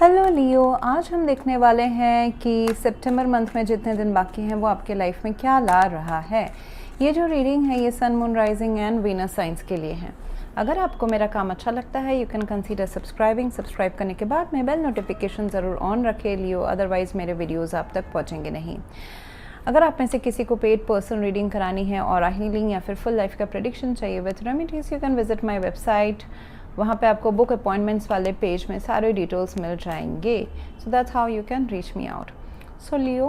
Hello लियो, आज हम देखने वाले हैं कि सितंबर मंथ में जितने दिन बाकी हैं वो आपके लाइफ में क्या ला रहा है। ये जो रीडिंग है ये sun, moon, rising and Venus signs के लिए है। अगर आपको मेरा काम अच्छा लगता है यू कैन कंसीडर सब्सक्राइब करने के बाद में बेल नोटिफिकेशन ज़रूर ऑन रखे लियो, अदरवाइज़ मेरे वीडियोज़ आप तक पहुँचेंगे नहीं। अगर आप में से किसी को पेड पर्सन रीडिंग करानी है और हीलिंग या फिर फुल लाइफ का प्रेडिक्शन चाहिए with remedies, you can visit my website. वहाँ पे आपको बुक अपॉइंटमेंट्स वाले पेज में सारे डिटेल्स मिल जाएंगे। So that's how you can reach me out. So Leo,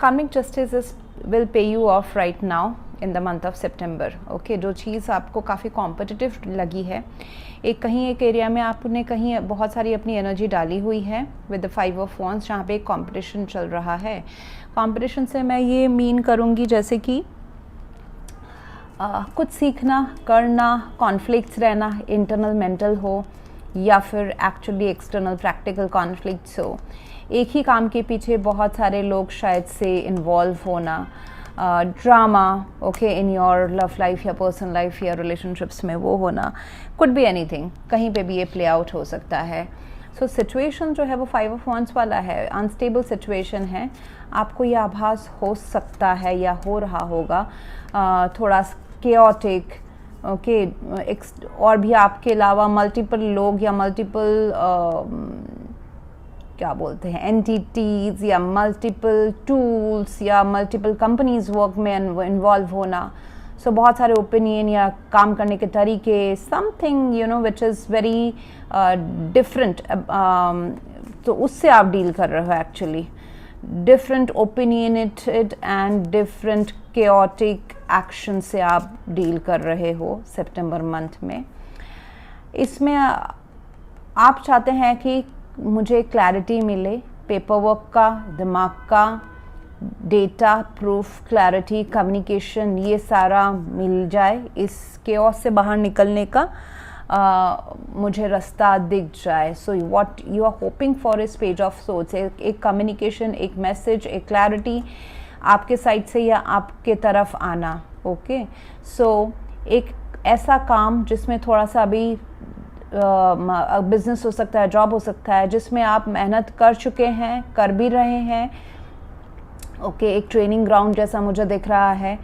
karmic justice will pay you off right now in the month of सितंबर। Okay, जो चीज़ आपको काफ़ी कॉम्पिटिटिव लगी है, एक एरिया में आपने कहीं बहुत सारी अपनी एनर्जी डाली हुई है विद द 5 ऑफ वॉन्ड्स, जहाँ पे एक कॉम्पिटिशन चल रहा है। कॉम्पिटिशन से मैं ये मीन करूँगी जैसे कि कुछ सीखना, करना, कॉन्फ्लिक्ट्स रहना, इंटरनल मेंटल हो या फिर एक्चुअली एक्सटर्नल प्रैक्टिकल कॉन्फ्लिक्ट्स हो। एक ही काम के पीछे बहुत सारे लोग शायद से इन्वॉल्व होना, drama okay in your love life या पर्सनल लाइफ या रिलेशनशिप्स में वो होना, कुड बी एनीथिंग, कहीं पे भी ये प्ले आउट हो सकता है। सो सिचुएशन जो है वो 5 ऑफ वॉन्ड्स वाला है, अनस्टेबल सिचुएशन है। आपको ये आभास हो सकता है या हो रहा होगा थोड़ा केओटिक, ओके, और भी आपके अलावा मल्टीपल लोग या मल्टीपल क्या बोलते हैं एंटिटीज़ या मल्टीपल टूल्स या मल्टीपल कंपनीज वर्क में इन्वॉल्व होना। सो बहुत सारे ओपिनियन या काम करने के तरीके, something you know which is very different, तो उससे आप डील कर रहे हो actually. Different opinionated and different chaotic action से आप डील कर रहे हो सितंबर मंथ में। इसमें आप चाहते हैं कि मुझे क्लैरिटी मिले, पेपर वर्क का, दिमाग का, डेटा, प्रूफ, क्लैरिटी, कम्युनिकेशन, ये सारा मिल जाए। इस केओस से बाहर निकलने का मुझे रास्ता दिख जाए। So what you are hoping for is page of swords, एक कम्युनिकेशन, एक मैसेज, एक क्लैरिटी आपके साइड से या आपके तरफ आना। ओके, सो एक ऐसा काम जिसमें थोड़ा सा अभी बिजनेस हो सकता है, जॉब हो सकता है, जिसमें आप मेहनत कर चुके हैं, कर भी रहे हैं। ओके, एक ट्रेनिंग ग्राउंड जैसा मुझे दिख रहा है,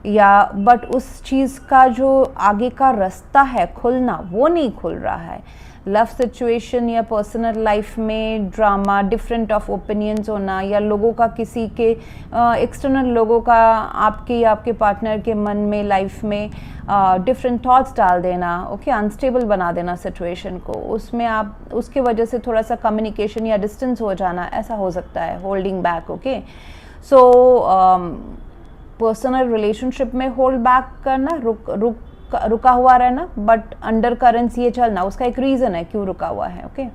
या बट उस चीज़ का जो आगे का रास्ता है खुलना वो नहीं खुल रहा है। लव सिचुएशन या पर्सनल लाइफ में ड्रामा, डिफरेंट ऑफ ओपिनियंस होना, या लोगों का किसी के एक्सटर्नल लोगों का आपके या आपके पार्टनर के मन में, लाइफ में डिफरेंट थॉट्स डाल देना। ओके, अनस्टेबल बना देना सिचुएशन को, उसमें आप उसके वजह से थोड़ा सा कम्युनिकेशन या डिस्टेंस हो जाना, ऐसा हो सकता है, holding back. Okay, so personal relationship में होल्ड बैक करना, रुका हुआ रहना, बट अंडर करेंट्स ये चलना, उसका एक रीज़न है क्यों रुका हुआ है। ओके,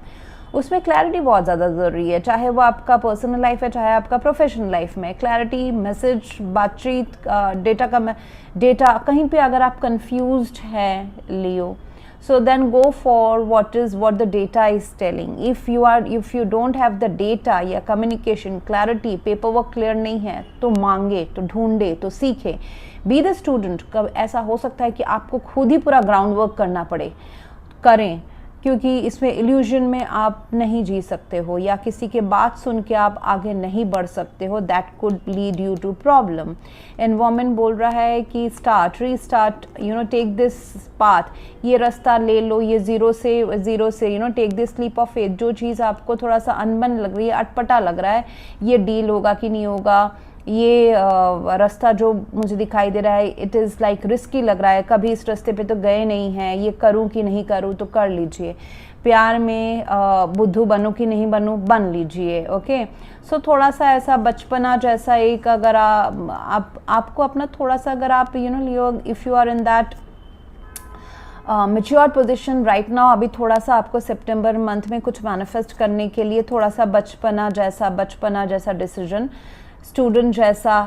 उसमें क्लैरिटी बहुत ज़्यादा ज़रूरी है, चाहे वो आपका पर्सनल लाइफ है चाहे आपका प्रोफेशनल लाइफ में। क्लैरिटी, मैसेज, बातचीत, डेटा कहीं पे अगर आप कंफ्यूज्ड हैं लियो, so then go for what the data is telling. If you don't have the data या communication, clarity, paperwork clear नहीं है तो मांगे, तो ढूंढे, तो सीखे। Be the student। कब ऐसा हो सकता है कि आपको खुद ही पूरा ग्राउंड वर्क करना पड़े, करें, क्योंकि इसमें इल्यूजन में आप नहीं जी सकते हो या किसी के बात सुन के आप आगे नहीं बढ़ सकते हो। That could lead you to problem. Environment बोल रहा है कि start, restart, you know, take this path, ये रास्ता ले लो, ये ज़ीरो से you know take this leap of faith. जो चीज़ आपको थोड़ा सा अनबन लग रही है, अटपटा लग रहा है, ये डील होगा कि नहीं होगा, ये रास्ता जो मुझे दिखाई दे रहा है इट इज़ लाइक रिस्की लग रहा है, कभी इस रास्ते पे तो गए नहीं हैं, ये करूं कि नहीं करूं, तो कर लीजिए। प्यार में बुद्धू बनूं कि नहीं बनूं, बन लीजिए। ओके, सो थोड़ा सा ऐसा बचपना जैसा एक, अगर आपको अपना थोड़ा सा, अगर आप you know Leo, if you are in that mature position right now, अभी थोड़ा सा आपको सितंबर मंथ में कुछ मैनिफेस्ट करने के लिए थोड़ा सा बचपना जैसा डिसीजन, स्टूडेंट जैसा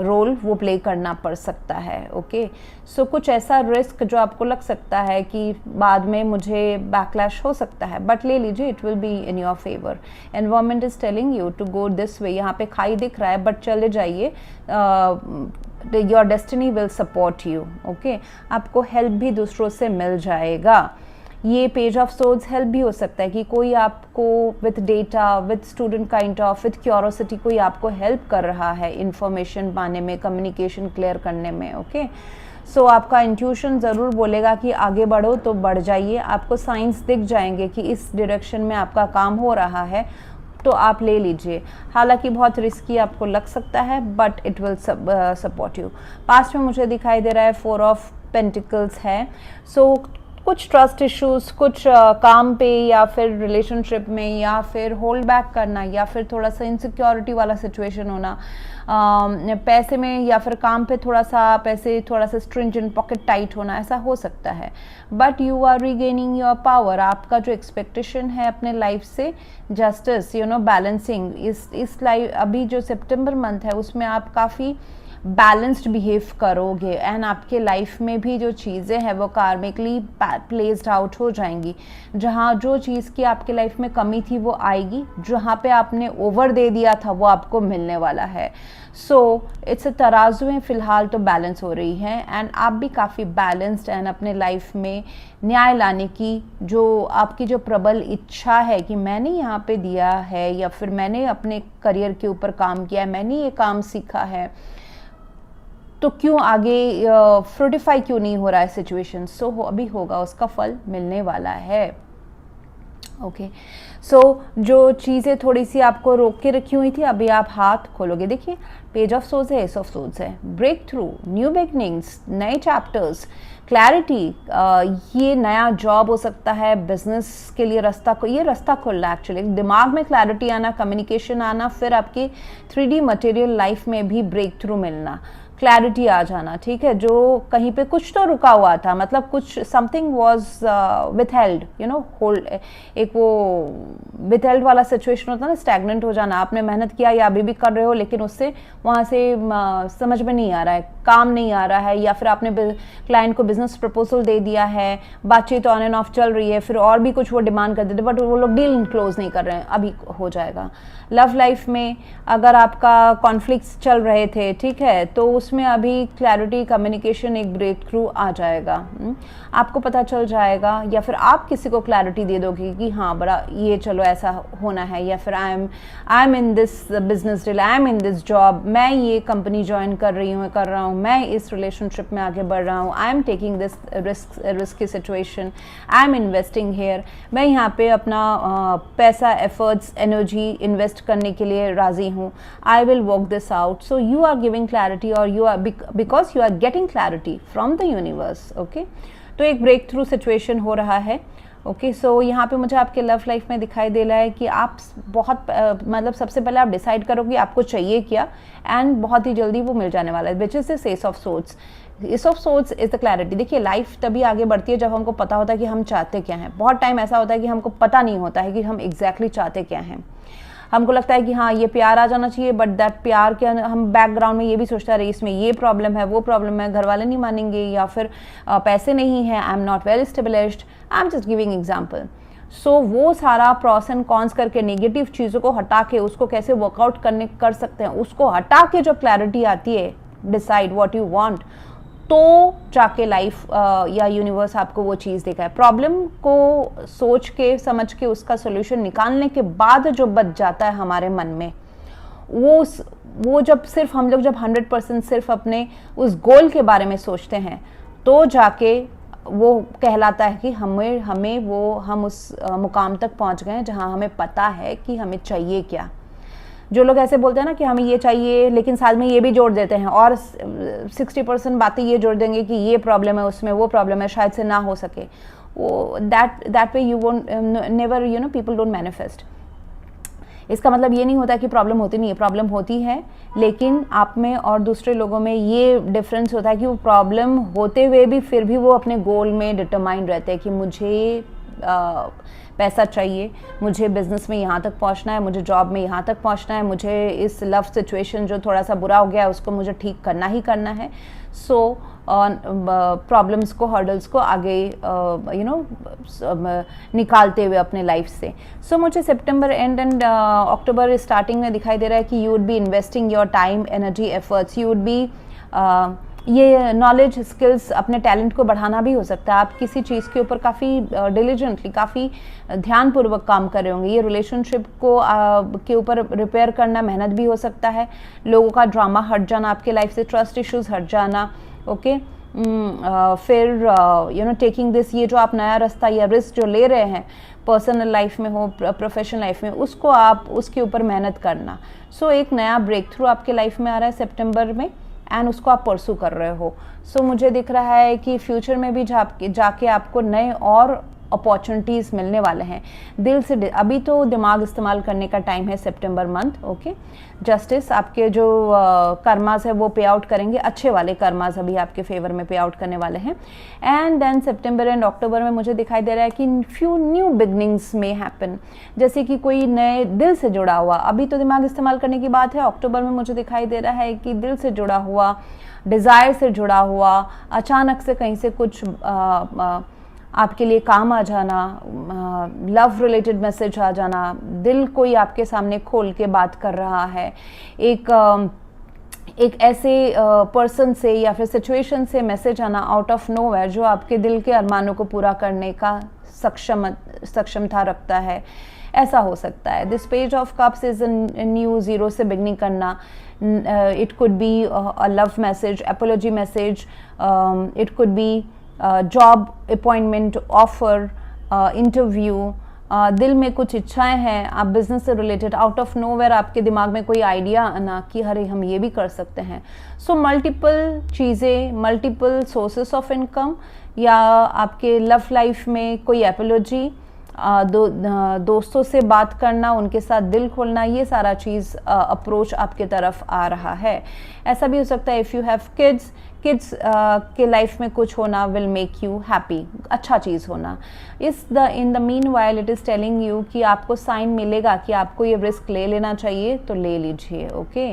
रोल वो प्ले करना पड़ सकता है। ओके, सो कुछ ऐसा रिस्क जो आपको लग सकता है कि बाद में मुझे बैकलैश हो सकता है, बट ले लीजिए, it will be in your favour. Environment is telling you to go this way. यहाँ पे खाई दिख रहा है बट चले जाइए, your destiny will support you. Okay, आपको हेल्प भी दूसरों से मिल जाएगा। ये पेज ऑफ सोर्ड्स हेल्प भी हो सकता है कि कोई आपको with data, with student kind of, with curiosity कोई आपको हेल्प कर रहा है इन्फॉर्मेशन पाने में, कम्युनिकेशन क्लियर करने में। ओके, सो आपका इंट्यूशन ज़रूर बोलेगा कि आगे बढ़ो तो बढ़ जाइए, आपको साइंस दिख जाएंगे कि इस डायरेक्शन में आपका काम हो रहा है तो आप ले लीजिए। हालांकि बहुत रिस्की आपको लग सकता है but it will support you. Past में मुझे दिखाई दे रहा है 4 ऑफ पेंटिकल्स है। सो कुछ ट्रस्ट इश्यूज, कुछ काम पे या फिर रिलेशनशिप में, या फिर होल्ड बैक करना, या फिर थोड़ा सा इनसिक्योरिटी वाला सिचुएशन होना, पैसे में या फिर काम पे थोड़ा सा स्ट्रिंजेंट, पॉकेट टाइट होना, ऐसा हो सकता है। But you are regaining your power. आपका जो एक्सपेक्टेशन है अपने लाइफ से, जस्टिस, बैलेंसिंग, इस लाइफ अभी जो सितंबर मंथ है उसमें आप काफ़ी बैलेंस्ड बिहेव करोगे एंड आपके लाइफ में भी जो चीज़ें हैं वो कार्मिकली प्लेस्ड आउट हो जाएंगी। जहाँ जो चीज़ की आपके लाइफ में कमी थी वो आएगी, जहाँ पे आपने ओवर दे दिया था वो आपको मिलने वाला है। सो इट्स अ तराजू में फ़िलहाल तो बैलेंस हो रही है एंड आप भी काफ़ी बैलेंस्ड एंड अपने लाइफ में न्याय लाने की जो आपकी जो प्रबल इच्छा है कि मैंने यहाँ पे दिया है या फिर मैंने अपने करियर के ऊपर काम किया है, मैंने ये काम सीखा है, तो क्यों आगे फ्रूटिफाई क्यों नहीं हो रहा है सिचुएशन। सो अभी होगा, उसका फल मिलने वाला है। ओके, सो जो चीज़ें थोड़ी सी आपको रोक के रखी हुई थी अभी आप हाथ खोलोगे। देखिए पेज ऑफ सोर्ड्स है, एस ऑफ सोर्ड्स है, ब्रेक थ्रू, न्यू बिगनिंग्स, नए चैप्टर्स, क्लैरिटी। ये नया जॉब हो सकता है, बिजनेस के लिए ये रास्ता खुल रहा है एक्चुअली। दिमाग में क्लैरिटी आना, कम्युनिकेशन आना, फिर आपकी 3D मटेरियल लाइफ में भी ब्रेक थ्रू मिलना, क्लैरिटी आ जाना। ठीक है, जो कहीं पे कुछ तो रुका हुआ था, मतलब कुछ समथिंग वॉज विथहेल्ड, होल्ड, एक वो विथहेल्ड वाला सिचुएशन होता है ना, स्टैग्नेंट हो जाना। आपने मेहनत किया या अभी भी कर रहे हो लेकिन उससे वहाँ से समझ में नहीं आ रहा है, काम नहीं आ रहा है, या फिर आपने क्लाइंट को बिजनेस प्रपोजल दे दिया है, बातचीत ऑन एंड ऑफ चल रही है, फिर और भी कुछ वो डिमांड कर देते बट वो लोग डील क्लोज नहीं कर रहे हैं, अभी हो जाएगा। लव लाइफ में अगर आपका कॉन्फ्लिक्ट्स चल रहे थे, ठीक है, तो उसमें अभी क्लैरिटी, कम्युनिकेशन, एक ब्रेक थ्रू आ जाएगा। आपको पता चल जाएगा या फिर आप किसी को क्लैरिटी दे दोगे कि हाँ बड़ा ये चलो ऐसा होना है, या फिर I am in this business deal, I am in this job, मैं ये कंपनी ज्वाइन कर रहा हूँ, मैं इस रिलेशनशिप में आगे बढ़ रहा हूँ, I am taking this risky situation, I am investing here, मैं यहाँ पे अपना पैसा, एफर्ट्स, एनर्जी इन्वेस्ट करने के लिए राजी हूँ, I will work this out. So you are giving clarity और you are because you are getting clarity from the universe. Okay, तो एक ब्रेक थ्रू सिचुएशन हो रहा है। ओके, सो यहाँ पे मुझे आपके लव लाइफ में दिखाई दे रहा है कि आप बहुत मतलब सबसे पहले आप डिसाइड करो कि आपको चाहिए क्या, एंड बहुत ही जल्दी वो मिल जाने वाला है, which is this S of swords. S of swords is the clarity. देखिए लाइफ तभी आगे बढ़ती है जब हमको पता होता है कि हम चाहते क्या हैं। बहुत टाइम ऐसा होता है कि हमको पता नहीं होता है कि हम एग्जैक्टली चाहते क्या हैं। हमको लगता है कि हाँ ये प्यार आ जाना चाहिए, बट दैट प्यार के हम बैकग्राउंड में ये भी सोचता रहे इसमें ये प्रॉब्लम है, वो प्रॉब्लम है, घर वाले नहीं मानेंगे, या फिर पैसे नहीं है, I am not well established, I am just giving example. So वो सारा प्रॉस एंड कॉन्स करके नेगेटिव चीज़ों को हटा के उसको कैसे वर्कआउट कर सकते हैं, उसको हटा के जो क्लैरिटी आती है, डिसाइड व्हाट यू वांट, तो जाके लाइफ या यूनिवर्स आपको वो चीज़ देगा। प्रॉब्लम को सोच के समझ के उसका सोल्यूशन निकालने के बाद जो बच जाता है हमारे मन में, वो जब सिर्फ हम लोग जब 100% सिर्फ अपने उस गोल के बारे में सोचते हैं, तो जाके वो कहलाता है कि हम उस मुकाम तक पहुंच गए जहां हमें पता है कि हमें चाहिए क्या। जो लोग ऐसे बोलते हैं ना कि हमें ये चाहिए लेकिन साथ में ये भी जोड़ देते हैं और 60% बातें ये जोड़ देंगे कि ये प्रॉब्लम है, उसमें वो प्रॉब्लम है, शायद से ना हो सके, वो that way you won't never people don't manifest. इसका मतलब ये नहीं होता कि प्रॉब्लम होती नहीं है, प्रॉब्लम होती है, लेकिन आप में और दूसरे लोगों में ये डिफरेंस होता है कि वो प्रॉब्लम होते हुए भी फिर भी वो अपने गोल में डिटरमाइंड रहते हैं कि मुझे पैसा चाहिए, मुझे बिजनेस में यहाँ तक पहुँचना है, मुझे जॉब में यहाँ तक पहुँचना है, मुझे इस लव सिचुएशन जो थोड़ा सा बुरा हो गया है उसको मुझे ठीक करना ही करना है। सो प्रॉब्लम्स को, हर्डल्स को आगे निकालते हुए अपने लाइफ से। सो मुझे सितंबर एंड अक्टूबर स्टार्टिंग में दिखाई दे रहा है कि you would be investing your time, energy, efforts, ये नॉलेज, स्किल्स, अपने टैलेंट को बढ़ाना भी हो सकता है। आप किसी चीज़ के ऊपर काफ़ी डिलीजेंटली, काफ़ी ध्यानपूर्वक काम कर रहे होंगे। ये रिलेशनशिप को के ऊपर रिपेयर करना मेहनत भी हो सकता है। लोगों का ड्रामा हट जाना आपके लाइफ से, ट्रस्ट इश्यूज हट जाना। ओके, फिर टेकिंग दिस, ये जो आप नया रास्ता या रिस्क जो ले रहे हैं पर्सनल लाइफ में हो, प्रोफेशनल लाइफ में, उसको आप उसके ऊपर मेहनत करना। सो एक नया ब्रेक थ्रू आपके लाइफ में आ रहा है सितंबर में, एंड उसको आप परसू कर रहे हो। सो मुझे दिख रहा है कि फ्यूचर में भी जाके आपको नए और अपॉर्चुनिटीज़ मिलने वाले हैं। दिल से, अभी तो दिमाग इस्तेमाल करने का टाइम है सितंबर मंथ। ओके, जस्टिस, आपके जो कर्मास है वो पे आउट करेंगे, अच्छे वाले कर्मास अभी आपके फेवर में पे आउट करने वाले हैं। And then September and October में मुझे दिखाई दे रहा है कि फ्यू न्यू बिगनिंग्स में हैपन, जैसे कि कोई नए दिल से जुड़ा हुआ, अभी तो दिमाग इस्तेमाल करने की बात है, अक्टूबर में मुझे दिखाई दे रहा है कि दिल से जुड़ा हुआ, डिज़ायर से जुड़ा हुआ, अचानक से कहीं से कुछ आपके लिए काम आ जाना, लव रिलेटेड मैसेज आ जाना, दिल कोई आपके सामने खोल के बात कर रहा है, एक ऐसे पर्सन से या फिर सिचुएशन से मैसेज आना आउट ऑफ नोवेयर जो आपके दिल के अरमानों को पूरा करने का सक्षमता रखता है। ऐसा हो सकता है। This page of cups is mu zero से बिगनिंग करना। It could be a love message, apiology message, it could be job appointment, offer, interview, दिल में कुछ इच्छाएं हैं, आप बिजनेस से रिलेटेड, आउट ऑफ नोवेयर आपके दिमाग में कोई आइडिया आना कि अरे हम ये भी कर सकते हैं। सो मल्टीपल चीज़ें, मल्टीपल सोर्सेस ऑफ इनकम, या आपके लव लाइफ में कोई एपोलॉजी, दोस्तों से बात करना, उनके साथ दिल खोलना, ये सारा चीज़ अप्रोच आपके तरफ आ रहा है। ऐसा भी हो सकता है इफ़ यू हैव किड्स के लाइफ में कुछ होना विल मेक यू हैप्पी, अच्छा चीज़ होना। In the mean while it is telling you कि आपको साइन मिलेगा कि आपको ये रिस्क ले लेना चाहिए तो ले लीजिए। ओके,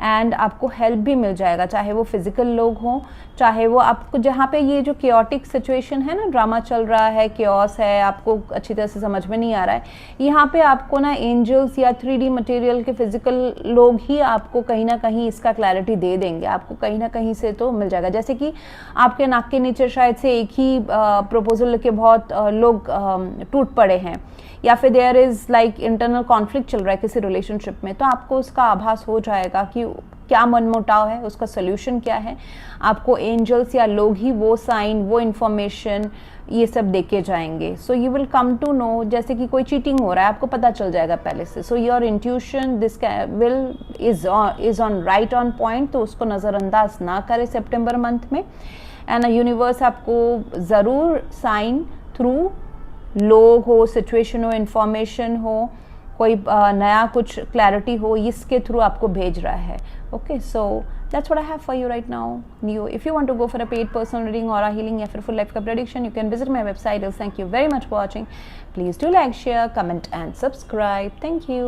एंड आपको हेल्प भी मिल जाएगा, चाहे वो फिजिकल लोग हों, चाहे वो आपको, जहाँ पे ये जो केओटिक सिचुएशन है ना, ड्रामा चल रहा है, केओस है, आपको अच्छी तरह से समझ में नहीं आ रहा है, यहाँ पे आपको ना एंजल्स या 3D मटेरियल के फिजिकल लोग ही आपको कहीं ना कहीं इसका क्लैरिटी दे देंगे। आपको कहीं ना कहीं से तो मिल जाएगा। जैसे कि आपके नाक के नीचे शायद से एक ही प्रपोजल के बहुत लोग टूट पड़े हैं, या फिर there is like internal conflict चल रहा है किसी रिलेशनशिप में, तो आपको उसका आभास हो जाएगा कि क्या मनमुटाव है, उसका सोल्यूशन क्या है। आपको एंजल्स या लोग ही वो साइन, वो इन्फॉर्मेशन, ये सब देके जाएंगे। So you will come to know, जैसे कि कोई चीटिंग हो रहा है आपको पता चल जाएगा पहले से। So your intuition this will is on right on point, तो उसको नज़रअंदाज ना करें सितंबर मंथ में। एंड यूनिवर्स आपको ज़रूर साइन थ्रू लोग हो, सिचुएशन हो, इंफॉर्मेशन हो, कोई नया कुछ क्लैरिटी हो, इसके थ्रू आपको भेज रहा है। Okay, so that's what I have for you right now. If you want to go for a paid personal reading or a healing या फिर full life का prediction, you can visit my website. Thank you very much for watching. Please do like, share, comment and subscribe. Thank you.